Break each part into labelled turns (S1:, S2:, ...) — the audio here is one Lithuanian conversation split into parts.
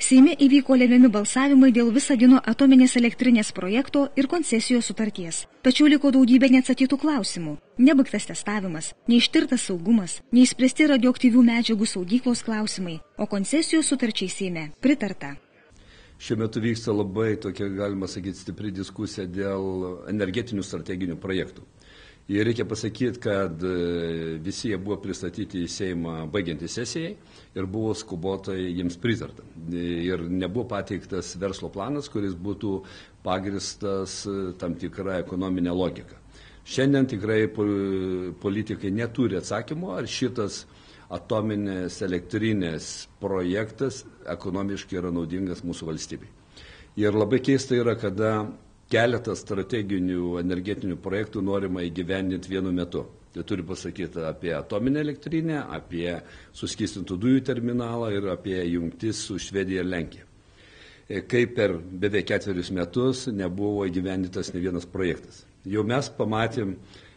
S1: Seime įvyko lemiami balsavimai dėl Visagino atominės elektrinės projekto ir koncesijos sutarties. Tačiau liko daugybė neatsakytų klausimų. Nebaigtas testavimas, neištirtas saugumas, neįspręsti radioaktyvių medžiagų saugyklos klausimai, o koncesijos sutarčiai Seime pritarta.
S2: Šiuo metu vyksta labai tokia, galima sakyti, stipri diskusija dėl energetinių strateginių projektų. Ir reikia pasakyti, kad visi jie buvo pristatyti į Seimą baigiantį sesijai ir buvo skubotai jiems pritarta. Ir nebuvo pateiktas verslo planas, kuris būtų pagristas tam tikrą ekonominę logiką. Šiandien tikrai politikai neturi atsakymo, ar šitas atominės elektrinės projektas ekonomiškai yra naudingas mūsų valstybei. Ir labai keista yra, kada keletas strateginių energetinių projektų norima įgyvendinti vienu metu. Tai turi pasakyti apie atominę elektrinę, apie suskystintų dujų terminalą ir apie jungtis su Švedija ir Lenkija. Kaip per beveik 4 metus nebuvo įgyvendintas ne vienas projektas. Jau mes pamatėm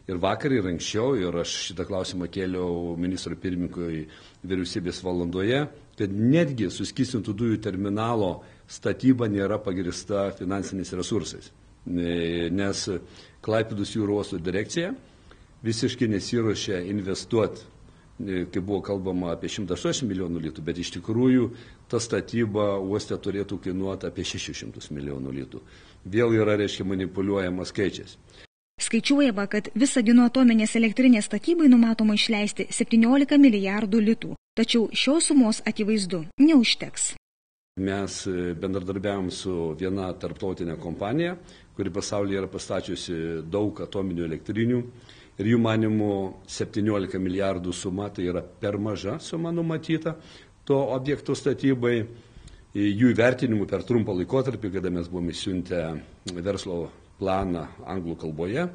S2: ir vakar, ir anksčiau, ir aš šitą klausimą kėliau ministro pirmininkui vyriausybės valandoje, kad netgi suskystintų dujų terminalo statyba nėra pagrįsta finansiniais resursais. Nes Klaipėdos jūrų uosto direkcija visiškai nesiruošia investuoti, kaip buvo kalbama, apie 180 milijonų litų, bet iš tikrųjų ta statyba uoste turėtų kainuoti apie 600 milijonų litų. Vėl yra, reiškia, manipuliuojama skaičiais.
S1: Skaičiuojama, kad Visagino atominės elektrinės statybai numatoma išleisti 17 milijardų litų, tačiau šios sumos akivaizdu neužteks.
S2: Mes bendradarbiavom su viena tarptautinė kompanija, kuri pasaulyje yra pastačiusi daug atominių elektrinių ir jų manimų 17 milijardų suma, tai yra per maža suma numatyta to objekto statybai. Jų įvertinimų per trumpą laikotarpį, kada mes buvome išsiuntę verslo planą anglų kalboje,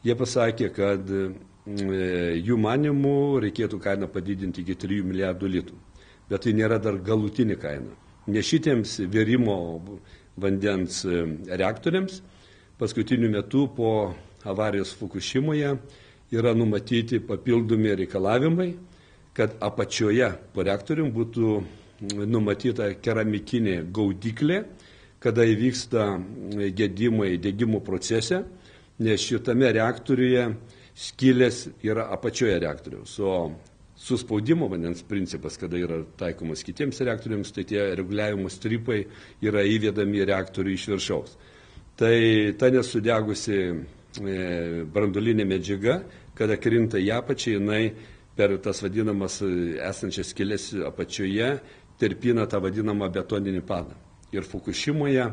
S2: jie pasakė, kad jų manimų reikėtų kainą padidinti iki 3 milijardų litų. Bet tai nėra dar galutinė kaina. Ne šitiems virimo vandens reaktoriams paskutiniu metu po avarijos Fukušimoje yra numatyti papildomi reikalavimai, kad apačioje po reaktorium būtų numatyta keramikinė gaudyklė, kada įvyksta gedimai degimo procese, nes šitame reaktoriuje skylės yra apačioje reaktoriaus, o suspaudimo vandens principas, kada yra taikomas kitiems reaktoriams, tai tie reguliavimo stripai yra įvedami į reaktorių iš viršaus. Tai ta nesudegusi branduolinė medžiaga, kada krinta į apačią, jinai per tas vadinamas esančias skylės apačioje tirpina tą vadinamą betoninį padą. Ir Fukušimoje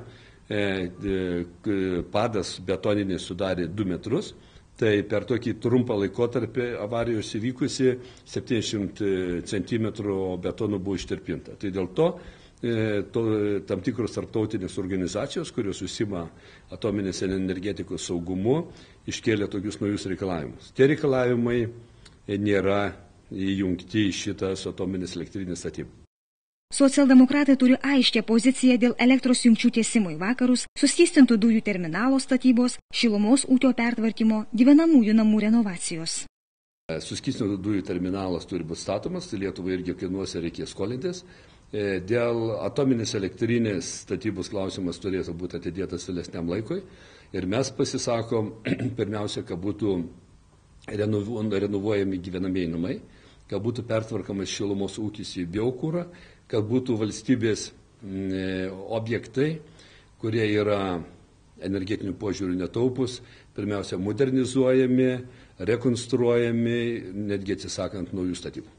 S2: padas betoninis sudarė 2 metrus, tai per tokį trumpą laikotarpį avarijos įvykusi 70 cm betonų buvo ištirpinta. Tai dėl to tam tikros tarptautinės organizacijos, kurios užsima atominės energetikos saugumu, iškėlė tokius naujus reikalavimus. Tie reikalavimai nėra įjungti į šitas atominės elektrinės statybą.
S1: Socialdemokratai turi aiškę poziciją dėl elektros jungčių tiesimo į vakarus, suskystintų dujų terminalo statybos, šilumos ūkio pertvarkymo, gyvenamųjų namų renovacijos.
S2: Suskystintų dujų terminalas turi būti statomas, tai Lietuvai irgi kainuos ir reikės skolintis. Dėl atominės elektrinės statybos klausimas turėtų būti atidėtas vėlesniam laikui. Ir mes pasisakom, pirmiausia, kad būtų renovuojami gyvenamieji namai, kad būtų pertvarkamas šilumos ūkis į biokurą, kad būtų valstybės objektai, kurie yra energetinių požiūrių netaupus, pirmiausia modernizuojami, rekonstruojami, netgi atsisakant naujų statybų.